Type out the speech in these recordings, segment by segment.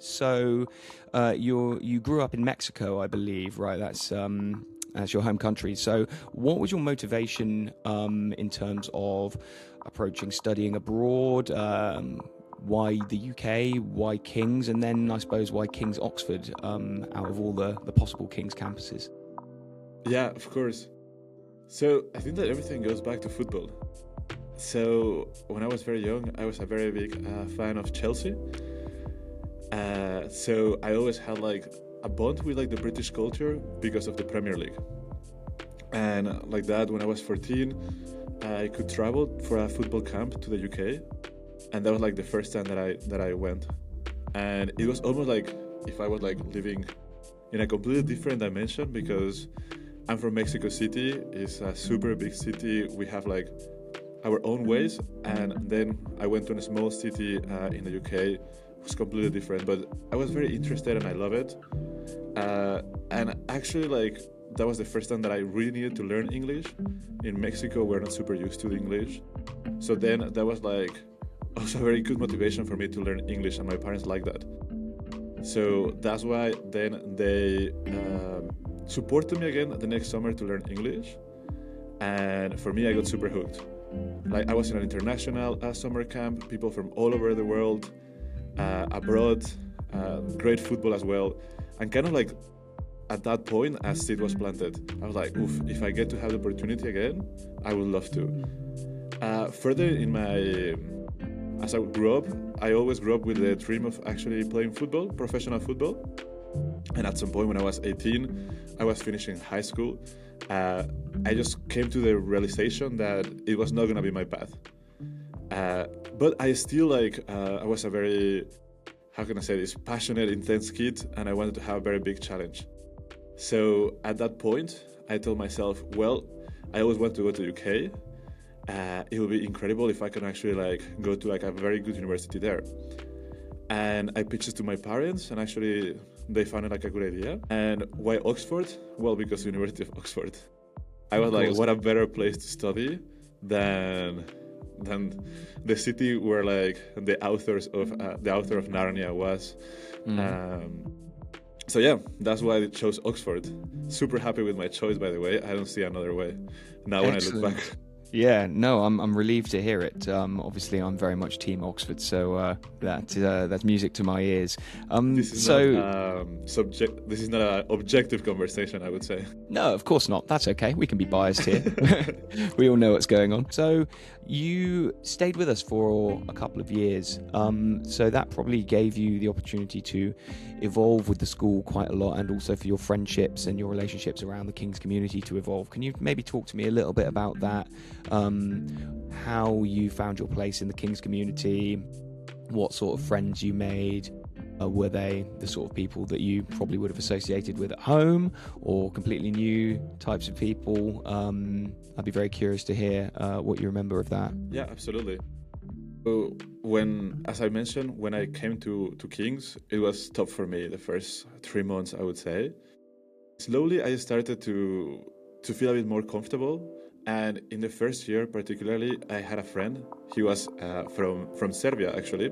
So you grew up in Mexico, I believe, right? That's your home country. So what was your motivation in terms of approaching studying abroad? Why the UK? Why King's? And then I suppose why King's Oxford out of all the possible King's campuses? Yeah, of course. So I think that everything goes back to football. So when I was very young, I was a very big fan of Chelsea. So I always had like a bond with like the British culture because of the Premier League. And like that, when I was 14, I could travel for a football camp to the UK, and that was like the first time that I went. And it was almost like if I was like living in a completely different dimension, because I'm from Mexico City. It's a super big city. We have like our own ways, and then I went to a small city in the UK. It was completely different, but I was very interested and I love it. And actually, like that was the first time that I really needed to learn English. In Mexico, we're not super used to the English, so then that was like also a very good motivation for me to learn English, and my parents like that. So that's why then they supported me again the next summer to learn English, and for me, I got super hooked. Like I was in an international summer camp, people from all over the world, abroad, great football as well, and kind of like at that point, as seed was planted, I was like, oof, if I get to have the opportunity again, I would love to. Further in my, as I grew up, I always grew up with the dream of actually playing football, professional football. And at some point when I was 18, I was finishing high school. I just came to the realization that it was not going to be my path. But I still I was a very, how can I say this, passionate, intense kid, and I wanted to have a very big challenge. So at that point, I told myself, well, I always want to go to UK. It would be incredible if I can actually go to a very good university there. And I pitched it to my parents, and actually they found it a good idea. And why Oxford? Well, because the University of Oxford. I was like, what a better place to study than the city where the author of Narnia was. So yeah, that's why I chose Oxford. Super happy with my choice, by the way. I don't see another way now. Excellent. When I look back. Yeah, no, I'm relieved to hear it. Obviously, I'm very much Team Oxford, so that's music to my ears. This is not This is not an objective conversation, I would say. No, of course not. That's okay. We can be biased here. We all know what's going on. So you stayed with us for a couple of years. So that probably gave you the opportunity to evolve with the school quite a lot, and also for your friendships and your relationships around the King's community to evolve. Can you maybe talk to me a little bit about that? How you found your place in the King's community, what sort of friends you made, were they the sort of people that you probably would have associated with at home, or completely new types of people? I'd be very curious to hear what you remember of that. Yeah, absolutely. So as I mentioned, when I came to King's, it was tough for me the first 3 months, I would say. Slowly, I started to feel a bit more comfortable. And in the first year, particularly, I had a friend. He was from Serbia, actually,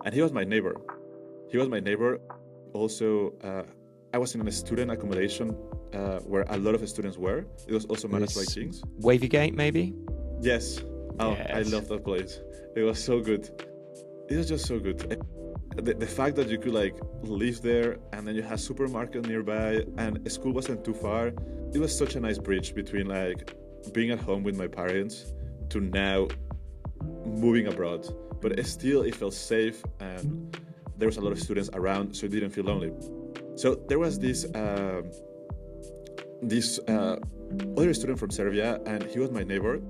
and he was my neighbor. Also, I was in a student accommodation where a lot of students were. It was also managed by King's. Wavygate, maybe? Yes. Oh, yes. I love that place. It was so good. It was just so good. The fact that you could live there, and then you had supermarket nearby, and school wasn't too far. It was such a nice bridge between being at home with my parents to now moving abroad, but still it felt safe, and there was a lot of students around, so it didn't feel lonely. So there was this other student from Serbia, and he was my neighbor,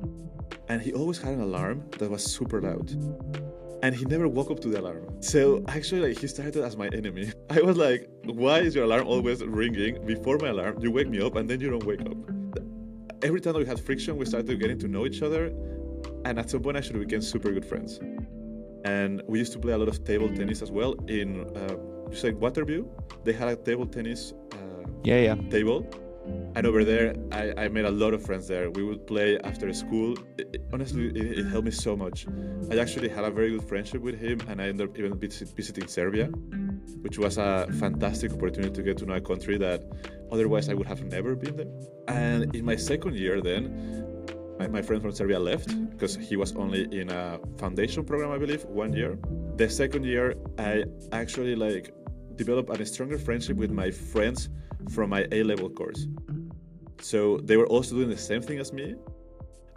and he always had an alarm that was super loud, and he never woke up to the alarm. So actually he started as my enemy. I was like, why is your alarm always ringing before my alarm? You wake me up and then you don't wake up. Every time that we had friction, we started getting to know each other, and at some point actually we became super good friends. And we used to play a lot of table tennis as well in you said Waterview. They had a table tennis table, and over there I made a lot of friends there. We would play after school. Honestly, it helped me so much. I actually had a very good friendship with him, and I ended up even visiting Serbia. which was a fantastic opportunity to get to know a country that otherwise I would have never been there. And in my second year then, my friend from Serbia left because he was only in a foundation program, I believe, 1 year. The second year, I actually developed a stronger friendship with my friends from my A-level course. So they were also doing the same thing as me.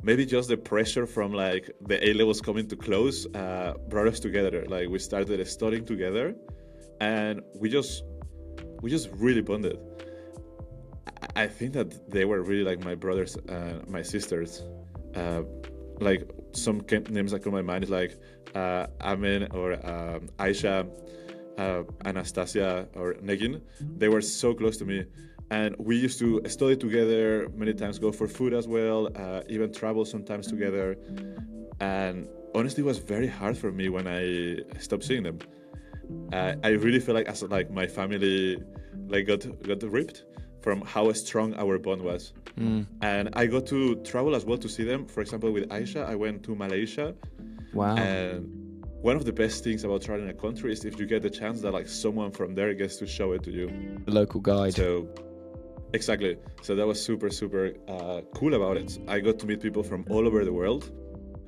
Maybe just the pressure from the A-levels coming to close brought us together. We started studying together, and we just really bonded. I think that they were really my brothers and my sisters. Some names that come to my mind is Amen or Aisha, Anastasia or Negin. They were so close to me. And we used to study together, many times go for food as well, even travel sometimes together. And honestly, it was very hard for me when I stopped seeing them. I really feel as my family got ripped from how strong our bond was. And I got to travel as well to see them. For example, with Aisha, I went to Malaysia. Wow. And one of the best things about traveling a country is if you get the chance that someone from there gets to show it to you. The local guide. So, exactly. So that was super, super cool about it. I got to meet people from all over the world,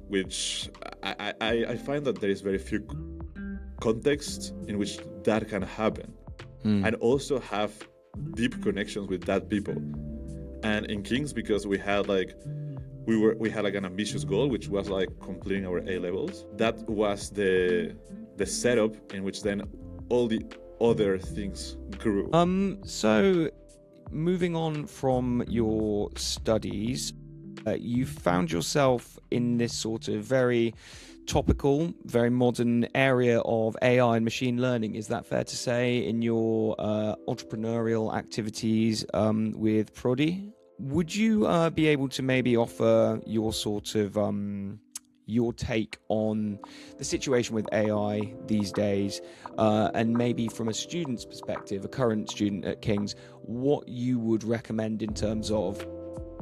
which I find that there is very few contexts in which that can happen. And also have deep connections with that people. And in Kings, because we had we had an ambitious goal, which was completing our A-levels. That was the setup in which then all the other things grew. So moving on from your studies, you found yourself in this sort of very topical, very modern area of AI and machine learning. Is that fair to say in your entrepreneurial activities with Prodi? Would you be able to maybe offer your sort of your take on the situation with AI these days, and maybe from a student's perspective, a current student at King's, what you would recommend in terms of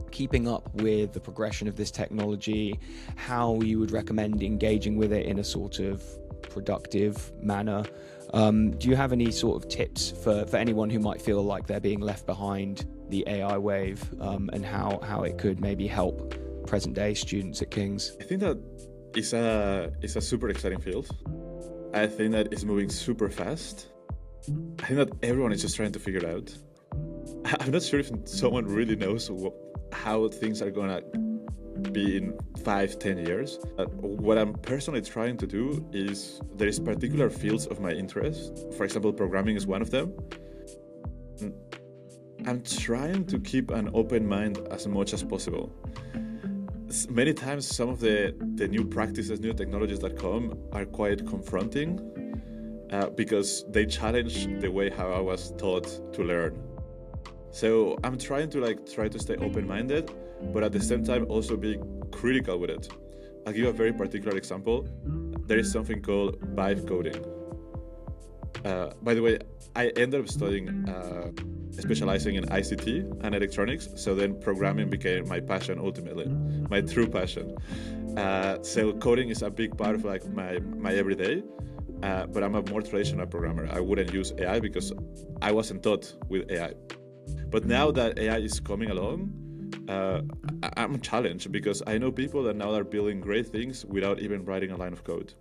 keeping up with the progression of this technology, how you would recommend engaging with it in a sort of productive manner? Do you have any sort of tips for anyone who might feel like they're being left behind the AI wave, and how it could maybe help present day students at King's? I think that it's a super exciting field. I think that it's moving super fast. I think that everyone is just trying to figure it out. I'm not sure if someone really knows how things are gonna be in 5-10 years. What I'm personally trying to do is there is particular fields of my interest. For example, programming is one of them. I'm trying to keep an open mind as much as possible. Many times some of the new practices, new technologies that come are quite confronting because they challenge the way how I was taught to learn. So I'm trying to stay open-minded, but at the same time also be critical with it. I'll give a very particular example. There is something called vibe coding. By the way, I ended up studying, specializing in ICT and electronics, so then programming became my passion ultimately, my true passion. So coding is a big part of my everyday, but I'm a more traditional programmer. I wouldn't use AI because I wasn't taught with AI. But now that AI is coming along, I'm challenged because I know people that now are building great things without even writing a line of code.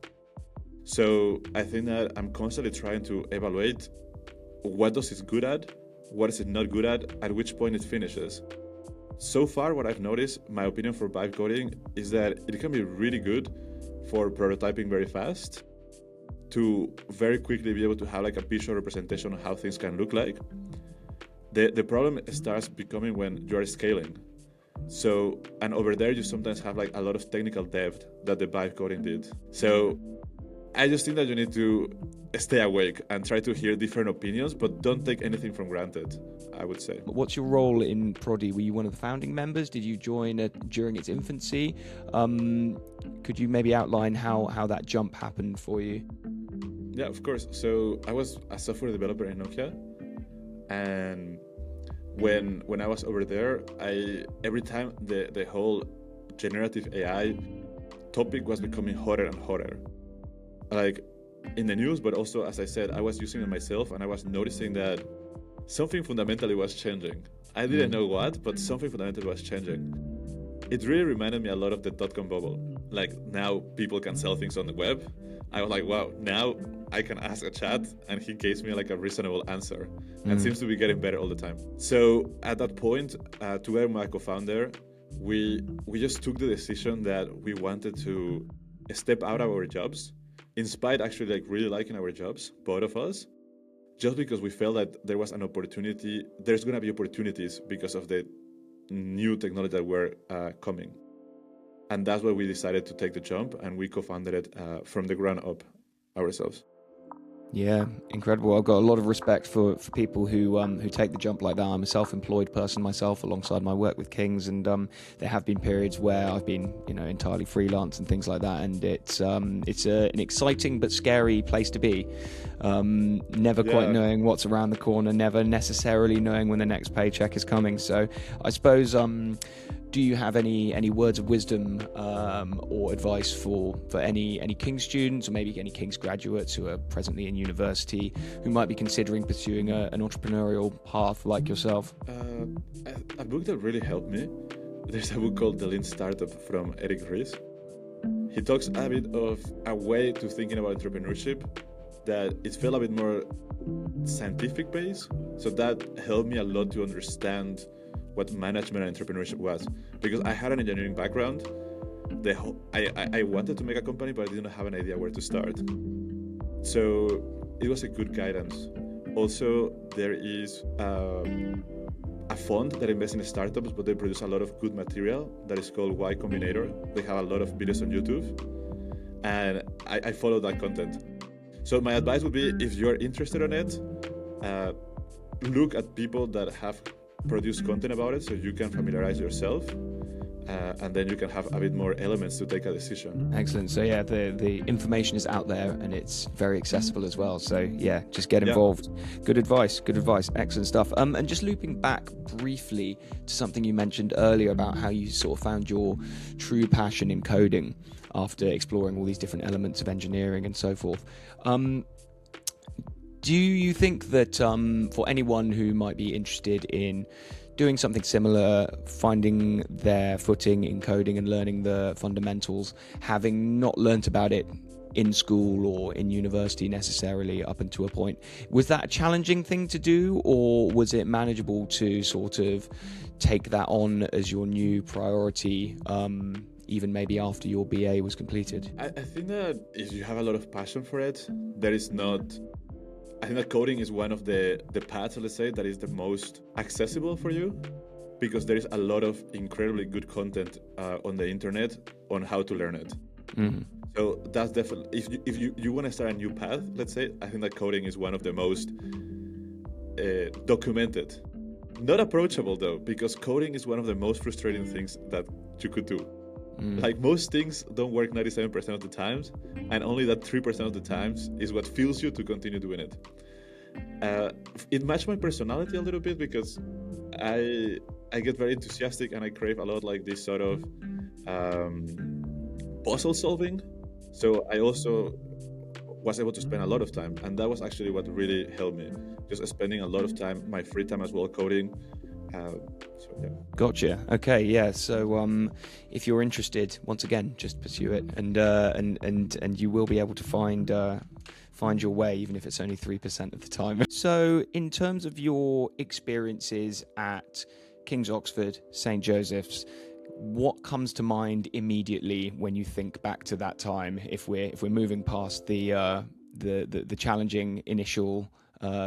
So I think that I'm constantly trying to evaluate what does it good at, what is it not good at which point it finishes. So far, what I've noticed, my opinion for vibe coding is that it can be really good for prototyping very fast, to very quickly be able to have a visual representation of how things can look like. The problem starts becoming when you are scaling. So, and over there you sometimes have a lot of technical depth that the vibe coding did. So I just think that you need to stay awake and try to hear different opinions, but don't take anything for granted, I would say. What's your role in Prodi? Were you one of the founding members? Did you join during its infancy? Could you maybe outline how that jump happened for you? Yeah, of course. So I was a software developer in Nokia, and when I was over there, every time the whole generative AI topic was becoming hotter and hotter. in the news, but also, as I said, I was using it myself, and I was noticing that something fundamentally was changing. I didn't know what, but something fundamentally was changing. It really reminded me a lot of the dot-com bubble. Like, now people can sell things on the web. I was like, wow, now I can ask a chat and he gives me like a reasonable answer, and seems to be getting better all the time. So at that point, together with my co-founder, we just took the decision that we wanted to step out of our jobs, in spite actually like really liking our jobs, both of us, just because we felt that there was an opportunity, there's going to be opportunities because of the new technology that were coming. And that's why we decided to take the jump, and we co-founded it from the ground up ourselves. Yeah, incredible. I've got a lot of respect for people who take the jump like that. I'm a self-employed person myself, alongside my work with Kings, and there have been periods where I've been, entirely freelance and things like that, and it's an exciting but scary place to be. Never quite knowing what's around the corner, never necessarily knowing when the next paycheck is coming. So I suppose, do you have any words of wisdom or advice for any King's students, or maybe any King's graduates who are presently in university, who might be considering pursuing an entrepreneurial path like yourself? A book that really helped me, there's a book called The Lean Startup from Eric Ries. He talks a bit of a way to thinking about entrepreneurship that it felt a bit more scientific based. So that helped me a lot to understand what management and entrepreneurship was, because I had an engineering background. I wanted to make a company, but I didn't have an idea where to start. So it was a good guidance. Also, there is a fund that invests in startups, but they produce a lot of good material that is called Y Combinator. They have a lot of videos on YouTube, and I follow that content. So my advice would be, if you're interested in it, look at people that have produced content about it, so you can familiarize yourself, and then you can have a bit more elements to take a decision. Excellent. So yeah, the information is out there, and it's very accessible as well. So yeah, just get involved. Good advice. Excellent stuff. And just looping back briefly to something you mentioned earlier about how you sort of found your true passion in coding after exploring all these different elements of engineering and so forth. Do you think that for anyone who might be interested in doing something similar, finding their footing in coding and learning the fundamentals, having not learnt about it in school or in university necessarily up until a point, was that a challenging thing to do, or was it manageable to sort of take that on as your new priority, even maybe after your BA was completed? I think that if you have a lot of passion for it, there is not... I think that coding is one of the paths, let's say, that is the most accessible for you, because there is a lot of incredibly good content on the internet on how to learn it. Mm-hmm. So that's definitely, if you want to start a new path, let's say, I think that coding is one of the most documented. Not approachable though, because coding is one of the most frustrating things that you could do. Like, most things don't work 97% of the times, and only that 3% of the times is what fuels you to continue doing it. It matched my personality a little bit, because I get very enthusiastic and I crave a lot like this sort of puzzle solving. So I also was able to spend a lot of time, and that was actually what really helped me, just spending a lot of time, my free time as well, coding. Gotcha. Okay, yeah. So if you're interested, once again, just pursue it, and you will be able to find your way, even if it's only 3% of the time. So in terms of your experiences at King's Oxford, St. Joseph's, what comes to mind immediately when you think back to that time, if we're moving past the challenging initial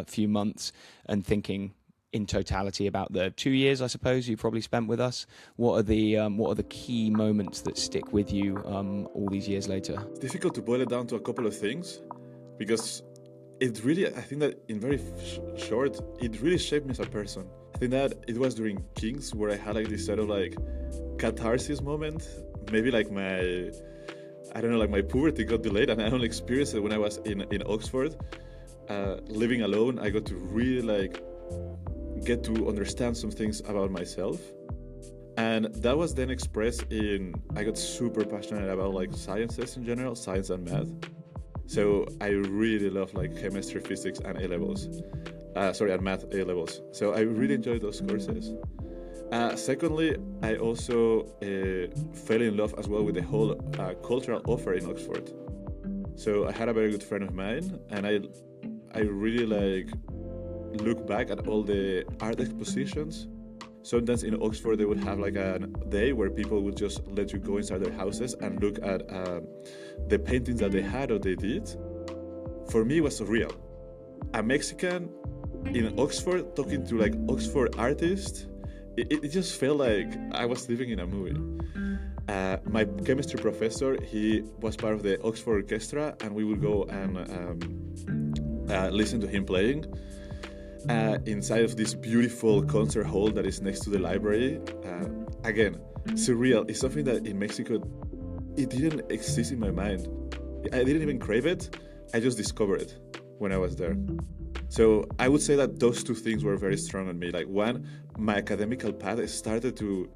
few months and thinking in totality about the 2 years, I suppose, you probably spent with us? What are the key moments that stick with you all these years later? It's difficult to boil it down to a couple of things, because it really, I think that in very short, it really shaped me as a person. I think that it was during King's where I had like this sort of like catharsis moment. Maybe like my puberty got delayed, and I only experienced it when I was in Oxford. Living alone, I got to really get to understand some things about myself, and that was then expressed in, I got super passionate about sciences in general, science and math, So I really love like chemistry, physics, and A-levels. And math A-levels. So I really enjoyed those courses. Secondly, I also fell in love as well with the whole cultural offer in Oxford. So I had a very good friend of mine, and I really like look back at all the art expositions. Sometimes in Oxford they would have like a day where people would just let you go inside their houses and look at the paintings that they had or they did. For me, it was surreal. A Mexican in Oxford talking to like Oxford artists. It just felt like I was living in a movie. My chemistry professor, he was part of the Oxford Orchestra, and we would go and listen to him playing inside of this beautiful concert hall that is next to the library. Again, surreal. It's something that in Mexico, it didn't exist in my mind. I didn't even crave it. I just discovered it when I was there. So I would say that those two things were very strong on me. Like one, my academical path started to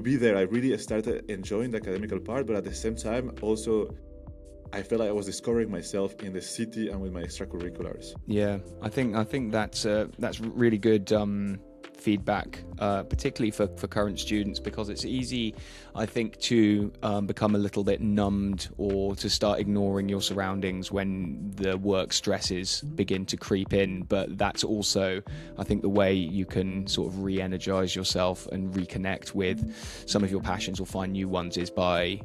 be there. I really started enjoying the academical part, but at the same time, also, I felt like I was discovering myself in the city and with my extracurriculars. Yeah, I think that's really good feedback, particularly for current students, because it's easy, I think, to become a little bit numbed or to start ignoring your surroundings when the work stresses begin to creep in. But that's also, I think, the way you can sort of re-energize yourself and reconnect with some of your passions or find new ones is by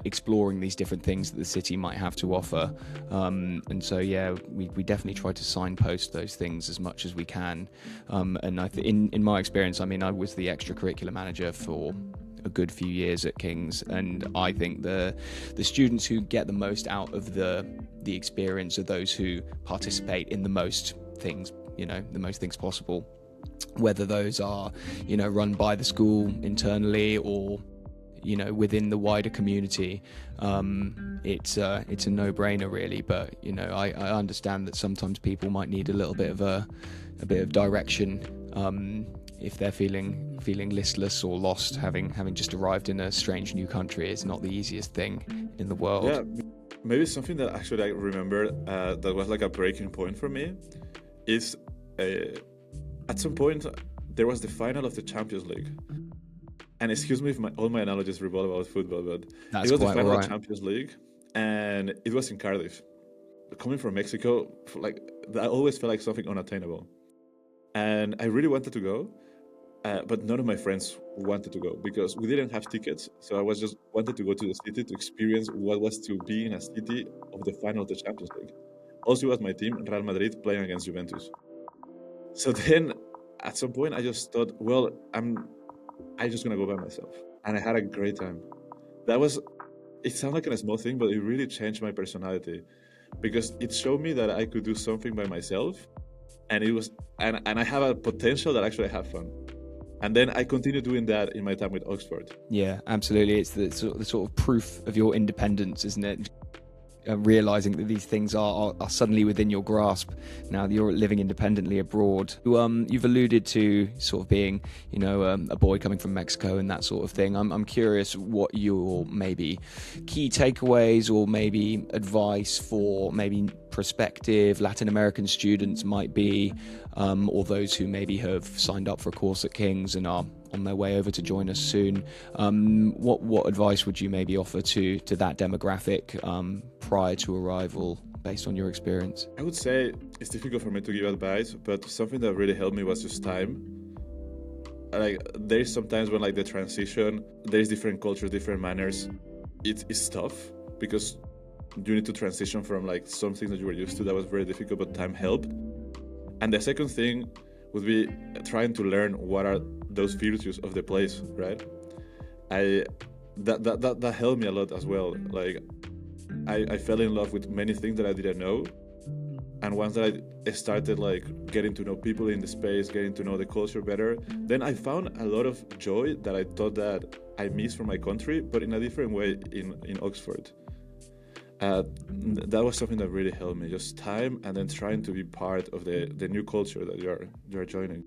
exploring these different things that the city might have to offer. And so, yeah, we definitely try to signpost those things as much as we can. And in my experience, I mean, I was the extracurricular manager for a good few years at King's, and I think the students who get the most out of the experience are those who participate in the most things possible, whether those are, run by the school internally or within the wider community. It's a no-brainer, really. But I understand that sometimes people might need a little bit of direction if they're feeling listless or lost, having just arrived in a strange new country. It's not the easiest thing in the world. Yeah, maybe something that actually I remember that was like a breaking point for me is at some point there was the final of the Champions League. And excuse me if all my analogies revolve about football, but it was the final of the Champions League, and it was in Cardiff. Coming from Mexico, I always felt like something unattainable. And I really wanted to go, but none of my friends wanted to go because we didn't have tickets. So I was just wanted to go to the city to experience what was to be in a city of the final of the Champions League. Also, it was my team, Real Madrid, playing against Juventus. So then, at some point, I just thought, well, I'm just gonna go by myself, and I had a great time. It sounds like a small thing, but it really changed my personality because it showed me that I could do something by myself, and I have a potential that actually I have fun. And then I continue doing that in my time with Oxford. Yeah, absolutely. It's the sort of proof of your independence, isn't it? Realizing that these things are suddenly within your grasp now that you're living independently abroad. You've alluded to sort of being, a boy coming from Mexico and that sort of thing. I'm curious what your maybe key takeaways or maybe advice for maybe prospective Latin American students might be, or those who maybe have signed up for a course at King's and are on their way over to join us soon. What advice would you maybe offer to that demographic prior to arrival, based on your experience? I would say it's difficult for me to give advice, but something that really helped me was just time. Like, there's sometimes when the transition, there's different cultures, different manners. It's tough because you need to transition from something that you were used to. That was very difficult, but time helped. And the second thing would be trying to learn what are those virtues of the place, right? That helped me a lot as well. I fell in love with many things that I didn't know, and once that I started getting to know people in the space, getting to know the culture better, then I found a lot of joy that I thought that I missed from my country, but in a different way in Oxford. That was something that really helped me, just time and then trying to be part of the new culture that you're joining.